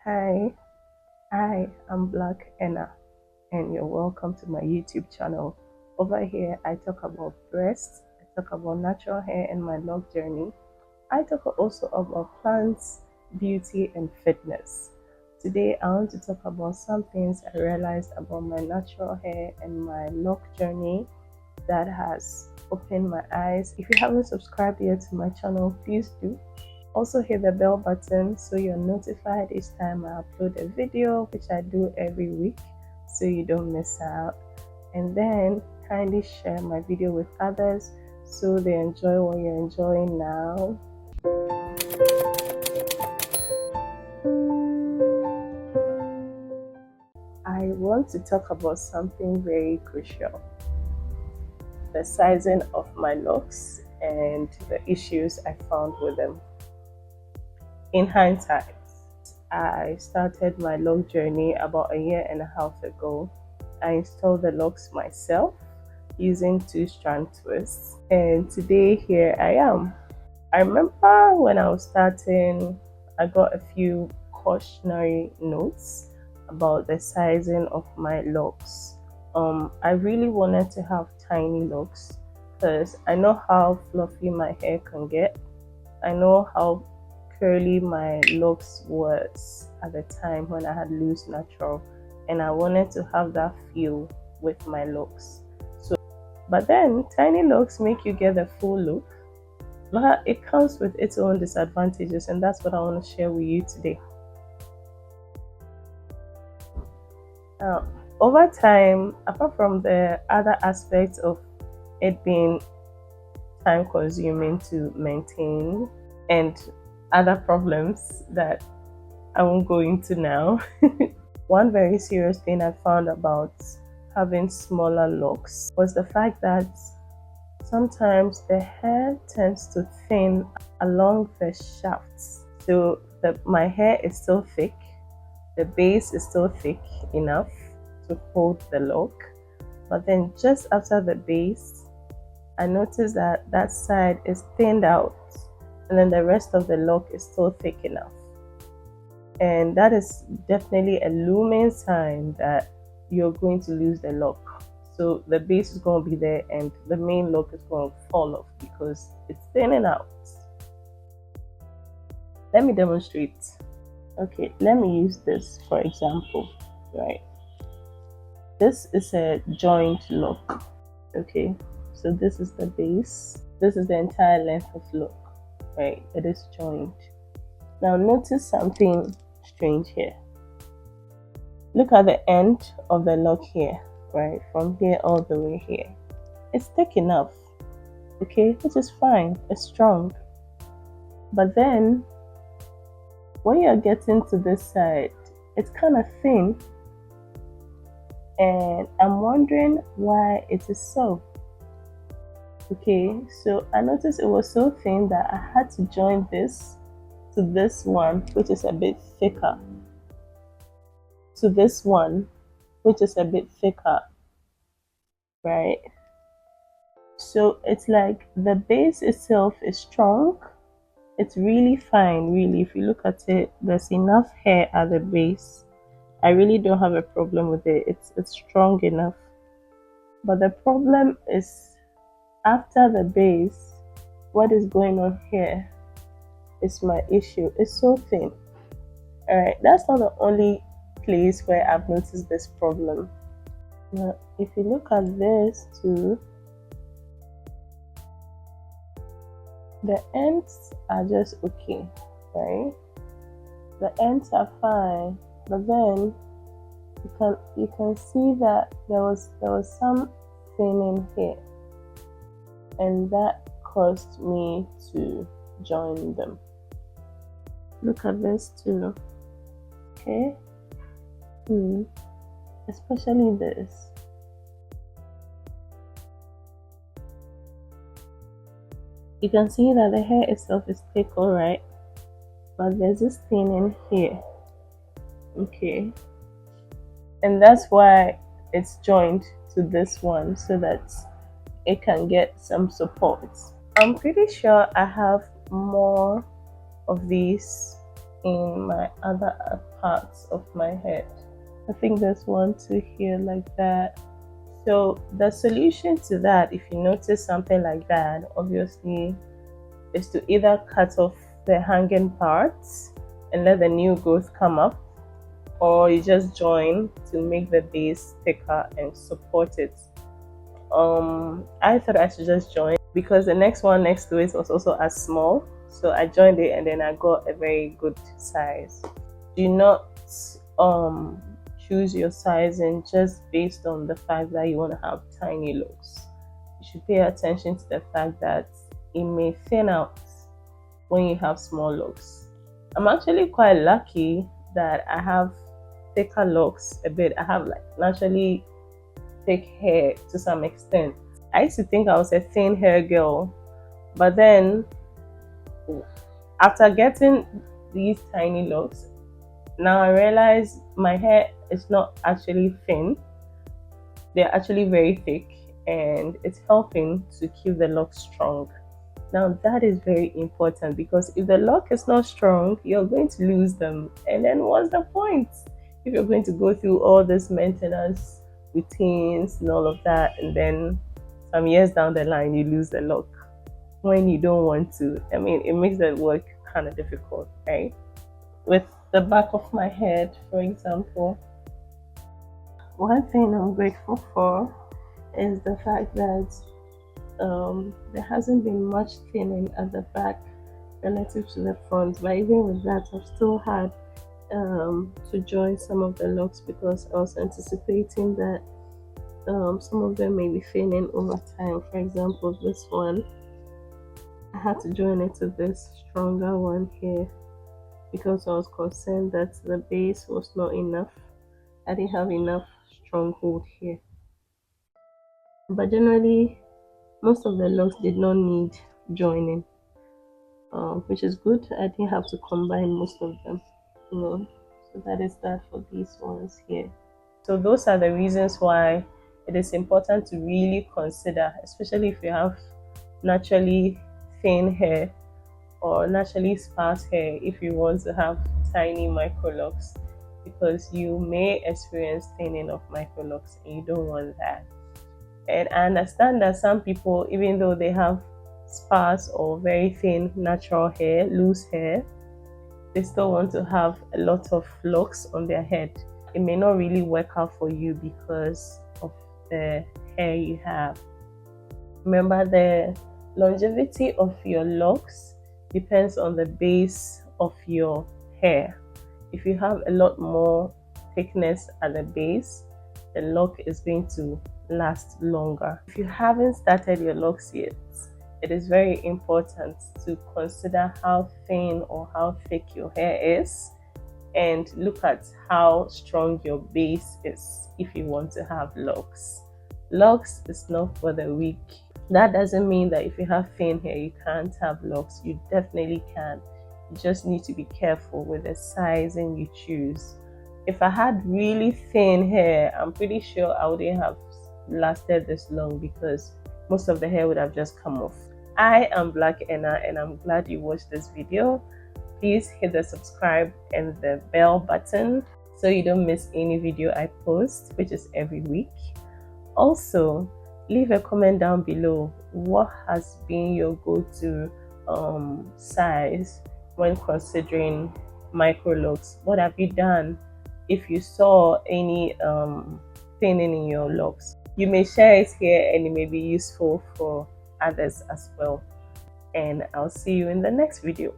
Hi, I am Black Anna, and you're welcome to my YouTube channel. Over here, I talk about breasts, I talk about natural hair and my log journey. I talk also about plants, beauty, and fitness. Today, I want to talk about some things I realized about my natural hair and my log journey that has opened my eyes. If you haven't subscribed yet to my channel, please do. Also hit the bell button so you're notified each time I upload a video, which I do every week, so you don't miss out. And then kindly share my video with others so they enjoy what you're enjoying now. I want to talk about something very crucial: the sizing of my locks and the issues I found with them. In hindsight, I started my log journey about a year and a half ago. I installed the locks myself using 2-strand twists, and today here I am. I remember when I was starting, I got a few cautionary notes about the sizing of my locks. I really wanted to have tiny locks because I know how fluffy my hair can get. I know how curly my locks was at the time when I had loose natural, and I wanted to have that feel with my locks. But then tiny locks make you get the full look, but it comes with its own disadvantages, and that's what I want to share with you today. Now, over time, apart from the other aspects of it being time consuming to maintain and other problems that I won't go into now, one very serious thing I found about having smaller locks was the fact that sometimes the hair tends to thin along the shafts. So my hair is still thick, the base is still thick enough to hold the lock, but then just after the base, I noticed that that side is thinned out, and then the rest of the lock is still thick enough. And that is definitely a looming sign that you're going to lose the lock. So the base is going to be there and the main lock is going to fall off because it's thinning out. Let me demonstrate. Okay, let me use this for example, right? This is a joint lock. Okay, so this is the base. This is the entire length of lock, right? It is joined. Now notice something strange here. Look at the end of the lock here, right? From here all the way here. It's thick enough, okay? Which is fine, it's strong. But then, when you're getting to this side, it's kind of thin. And I'm wondering why it is so. Okay, so I noticed it was so thin that I had to join this to this one, which is a bit thicker, to this one, which is a bit thicker, right? So it's like the base itself is strong. It's really fine, really. If you look at it, there's enough hair at the base. I really don't have a problem with it. It's strong enough. But the problem is after the base, what is going on here is my issue. It's so thin. Alright, that's not the only place where I've noticed this problem. Now, if you look at this too, the ends are just okay, right? The ends are fine, but then you can see that there was some thinning here, and that caused me to join them. Look at this too, okay? Especially this. You can see that the hair itself is thick, alright, but there's this thinning here, okay? And that's why it's joined to this one so that it can get some support. I'm pretty sure I have more of these in my other parts of my head. I think there's one too here like that. So the solution to that, if you notice something like that, obviously, is to either cut off the hanging parts and let the new growth come up, or you just join to make the base thicker and support it. I thought I should just join because the next one next to it was also as small, so I joined it and then I got a very good size. Do not choose your sizing just based on the fact that you want to have tiny looks. You should pay attention to the fact that it may thin out when you have small locks. I'm actually quite lucky that I have thicker locks a bit. I have like naturally thick hair to some extent. I used to think I was a thin hair girl, but then after getting these tiny locks, now I realize my hair is not actually thin. They're actually very thick, and it's helping to keep the lock strong. Now that is very important because if the lock is not strong, you're going to lose them. And then what's the point? If you're going to go through all this maintenance routines and all of that, and then some years down the line you lose the lock when you don't want to. I mean, it makes the work kind of difficult, right? With the back of my head, for example, one thing I'm grateful for is the fact that there hasn't been much thinning at the back relative to the front, but even with that, I've still had to join some of the locks because I was anticipating that some of them may be thinning over time. For example, this one, I had to join it to this stronger one here because I was concerned that the base was not enough. I didn't have enough stronghold here. But generally, most of the locks did not need joining, which is good. I didn't have to combine most of them, you know. So that is that for these ones here. So those are the reasons why it is important to really consider, especially if you have naturally thin hair or naturally sparse hair, if you want to have tiny microlocs, because you may experience thinning of microlocs and you don't want that. And I understand that some people, even though they have sparse or very thin natural hair, loose hair, they still want to have a lot of locks on their head. It may not really work out for you because of the hair you have. Remember, the longevity of your locks depends on the base of your hair. If you have a lot more thickness at the base, the lock is going to last longer. If you haven't started your locks yet, it is very important to consider how thin or how thick your hair is and look at how strong your base is if you want to have locks. Locks is not for the weak. That doesn't mean that if you have thin hair you can't have locks. You definitely can. You just need to be careful with the sizing you choose. If I had really thin hair, I'm pretty sure I wouldn't have lasted this long because most of the hair would have just come off. I am Black Enna and I'm glad you watched this video. Please hit the subscribe and the bell button so you don't miss any video I post, which is every week. Also, leave a comment down below. What has been your go-to size when considering microlocs? What have you done if you saw any thinning in your locks? You may share it here and it may be useful for others as well. And I'll see you in the next video.